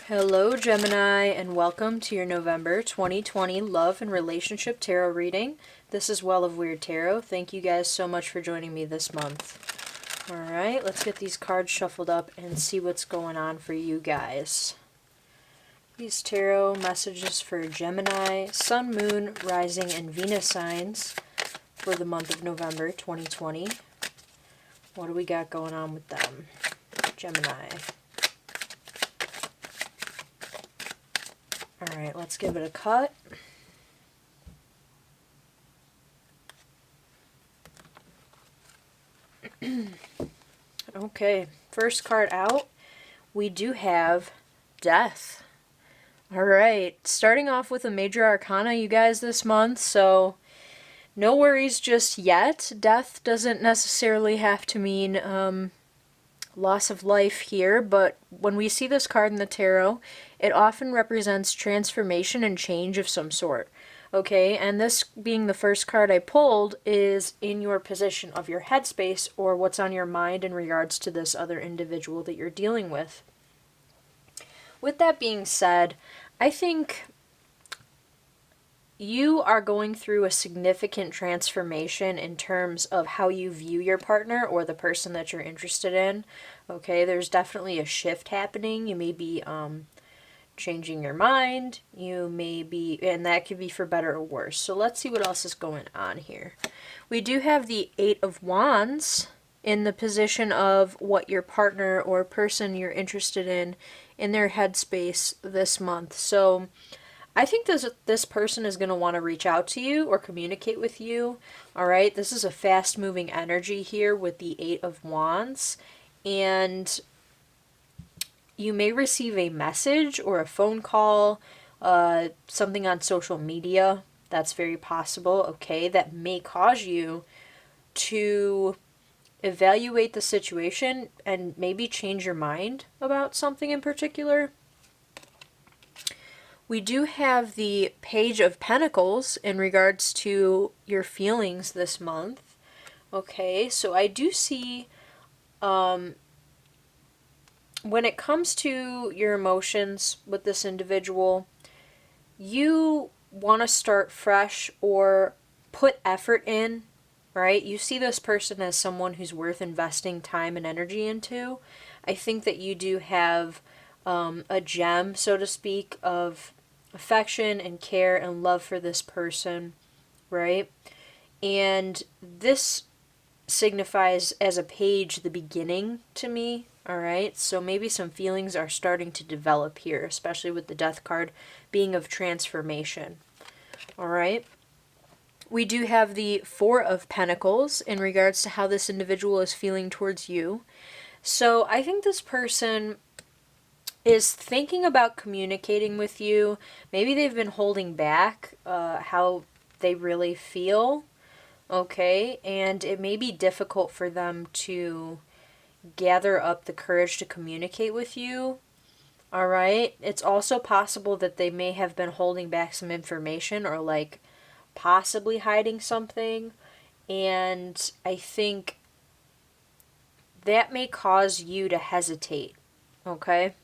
Hello, Gemini, and welcome to your November 2020 Love and Relationship Tarot reading. This is Well of Wyrd Tarot. Thank you guys so much for joining me this month. Alright, let's get these cards shuffled up and see what's going on for you guys. These tarot messages for Gemini, Sun, Moon, Rising, and Venus signs for the month of November 2020. What do we got going on with them? Gemini. Alright, let's give it a cut. Okay, first card out, we do have Death. Alright, starting off with a major arcana, you guys, this month, so no worries just yet. Death doesn't necessarily have to mean loss of life here, but when we see this card in the tarot, it often represents transformation and change of some sort. Okay, and this being the first card I pulled is in your position of your headspace, or what's on your mind in regards to this other individual that you're dealing with. With that being said, I think you are going through a significant transformation in terms of how you view your partner or the person that you're interested in. Okay, there's definitely a shift happening. You may be changing your mind. You may be, and that could be for better or worse. So let's see what else is going on here. We do have the Eight of Wands in the position of what your partner or person you're interested in their headspace this month. So I think this person is going to want to reach out to you or communicate with you. All right, this is a fast-moving energy here with the Eight of Wands, and you may receive a message or a phone call, something on social media. That's very possible. Okay, that may cause you to evaluate the situation and maybe change your mind about something in particular. We do have the Page of Pentacles in regards to your feelings this month. Okay, so I do see when it comes to your emotions with this individual, you want to start fresh or put effort in, right? You see this person as someone who's worth investing time and energy into. I think that you do have a gem, so to speak, of affection and care and love for this person, right? And this signifies as a page the beginning to me, all right? So maybe some feelings are starting to develop here, especially with the Death card being of transformation, all right? We do have the Four of Pentacles in regards to how this individual is feeling towards you. So I think this person is thinking about communicating with you. Maybe they've been holding back how they really feel, okay? And it may be difficult for them to gather up the courage to communicate with you, all right? It's also possible that they may have been holding back some information or like possibly hiding something, and I think that may cause you to hesitate, okay?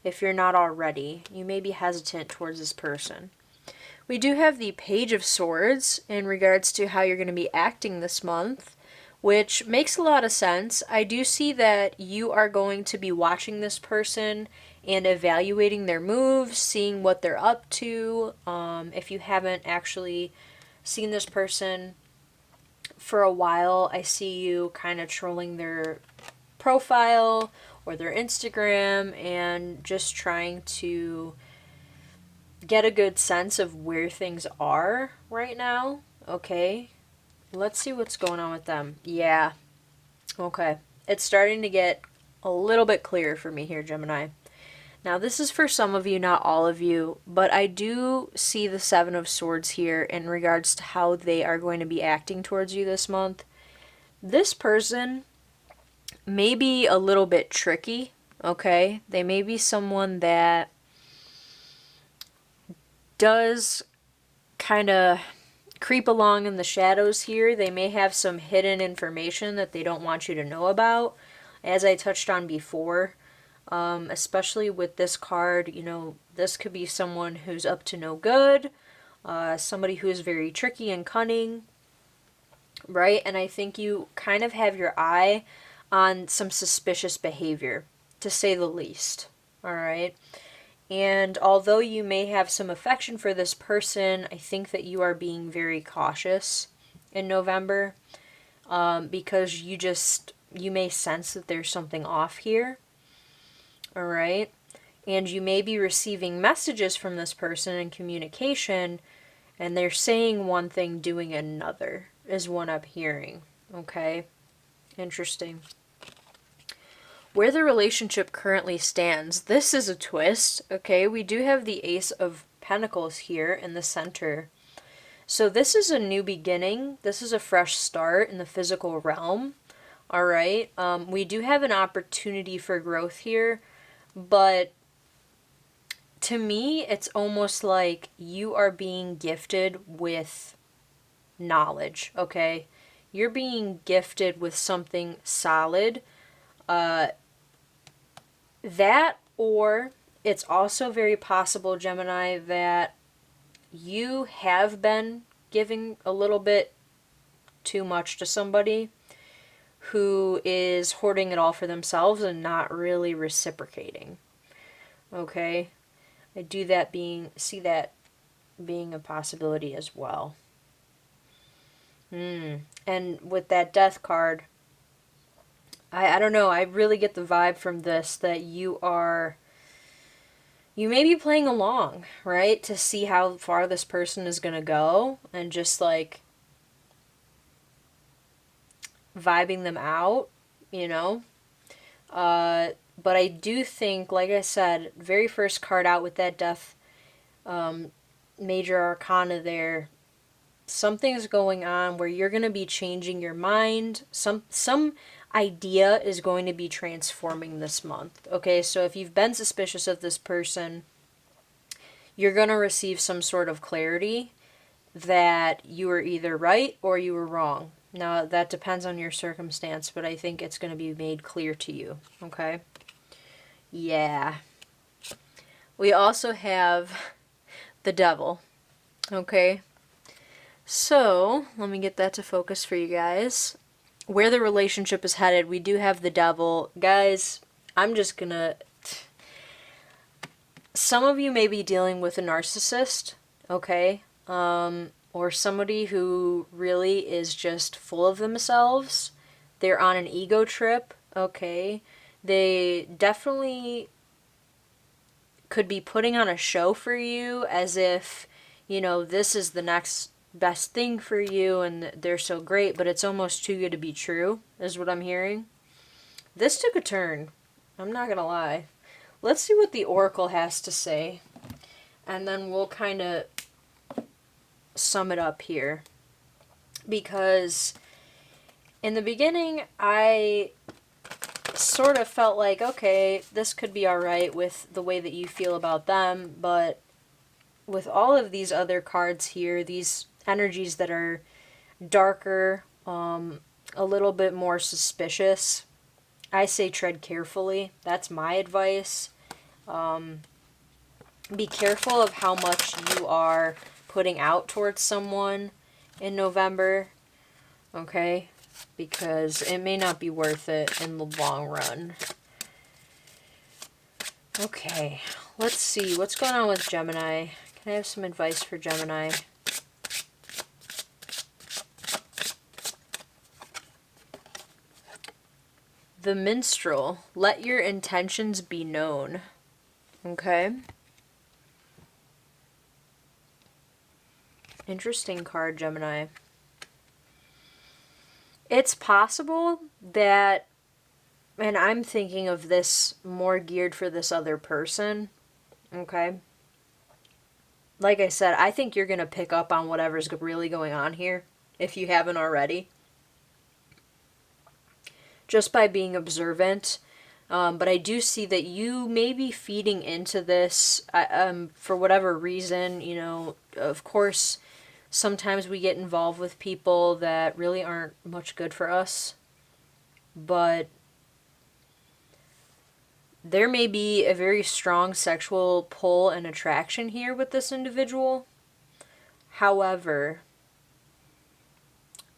If you're not already, you may be hesitant towards this person. We do have the Page of Swords in regards to how you're going to be acting this month, which makes a lot of sense. I do see that you are going to be watching this person and evaluating their moves, seeing what they're up to. If you haven't actually seen this person for a while, I see you kind of trolling their profile or their Instagram and just trying to get a good sense of where things are right now. Okay, let's see what's going on with them. Yeah, okay, it's starting to get a little bit clearer for me here, Gemini. Now this is for some of you, not all of you, but I do see the Seven of Swords here in regards to how they are going to be acting towards you this month. This person may be a little bit tricky, okay? They may be someone that does kind of creep along in the shadows here. They may have some hidden information that they don't want you to know about. As I touched on before, Especially with this card, you know, this could be someone who's up to no good, somebody who is very tricky and cunning, right? And I think you kind of have your eye on some suspicious behavior, to say the least, all right? And although you may have some affection for this person, I think that you are being very cautious in November, because you may sense that there's something off here, all right? And you may be receiving messages from this person in communication, and they're saying one thing, doing another, is what I'm hearing, okay? Interesting. Where the relationship currently stands, this is a twist, okay? We do have the Ace of Pentacles here in the center. So this is a new beginning. This is a fresh start in the physical realm, all right? We do have an opportunity for growth here, but to me, it's almost like you are being gifted with knowledge, okay? You're being gifted with something solid. That, or it's also very possible, Gemini, that you have been giving a little bit too much to somebody who is hoarding it all for themselves and not really reciprocating. Okay? I see that being a possibility as well. And with that Death card, I don't know, I really get the vibe from this that you may be playing along, right? To see how far this person is going to go and just like vibing them out, you know? But I do think, like I said, very first card out with that Death Major Arcana there, something's going on where you're going to be changing your mind. Some idea is going to be transforming this month. Okay, so if you've been suspicious of this person, you're going to receive some sort of clarity that you were either right or you were wrong. Now, that depends on your circumstance, but I think it's going to be made clear to you. Okay? Yeah. We also have the Devil. Okay? So, let me get that to focus for you guys. Where the relationship is headed, we do have the Devil. Guys, I'm just gonna... Some of you may be dealing with a narcissist, okay? Or somebody who really is just full of themselves. They're on an ego trip, okay? They definitely could be putting on a show for you as if, you know, this is the next best thing for you and they're so great, but it's almost too good to be true, is what I'm hearing. This took a turn. I'm not gonna lie. Let's see what the Oracle has to say, and then we'll kind of sum it up here. Because in the beginning, I sort of felt like, okay, this could be alright with the way that you feel about them, but with all of these other cards here, these energies that are darker, a little bit more suspicious, I say tread carefully. That's my advice. Be careful of how much you are putting out towards someone in November, okay? Because it may not be worth it in the long run. Okay, let's see. What's going on with Gemini? Can I have some advice for Gemini? The Minstrel. Let your intentions be known. Okay. Interesting card, Gemini. It's possible that, and I'm thinking of this more geared for this other person, okay? Like I said, I think you're going to pick up on whatever's really going on here, if you haven't already, just by being observant. But I do see that you may be feeding into this for whatever reason. You know, of course, sometimes we get involved with people that really aren't much good for us. But There may be a very strong sexual pull and attraction here with this individual. However,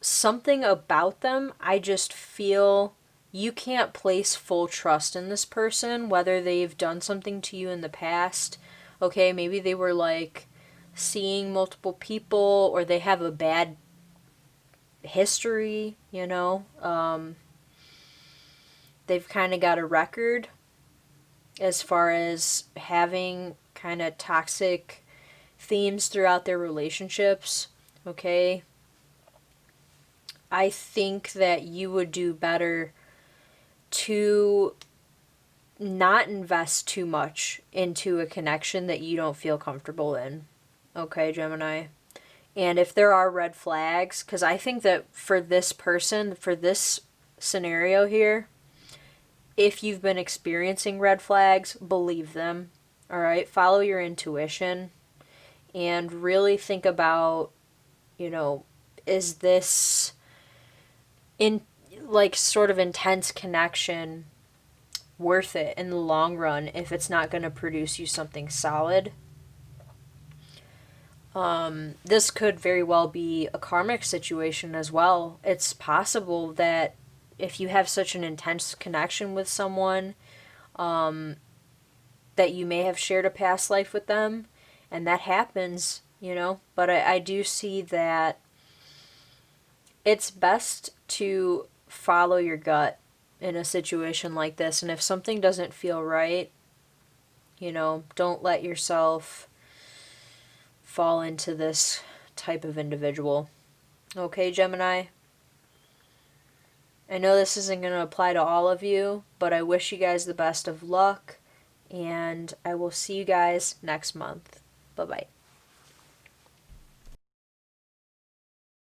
something about them, I just feel you can't place full trust in this person, whether they've done something to you in the past. Okay, maybe they were like seeing multiple people, or they have a bad history, you know. They've kind of got a record as far as having kind of toxic themes throughout their relationships. Okay, I think that you would do better to not invest too much into a connection that you don't feel comfortable in. Okay, Gemini. And if there are red flags, because I think that for this person, for this scenario here, if you've been experiencing red flags, believe them. All right, follow your intuition and really think about, you know, is this in like sort of intense connection worth it in the long run if it's not going to produce you something solid? This could very well be a karmic situation as well. It's possible that if you have such an intense connection with someone, that you may have shared a past life with them, and that happens, you know. But I do see that it's best to follow your gut in a situation like this. And if something doesn't feel right, you know, don't let yourself fall into this type of individual. Okay, Gemini? I know this isn't going to apply to all of you, but I wish you guys the best of luck, and I will see you guys next month. Bye-bye.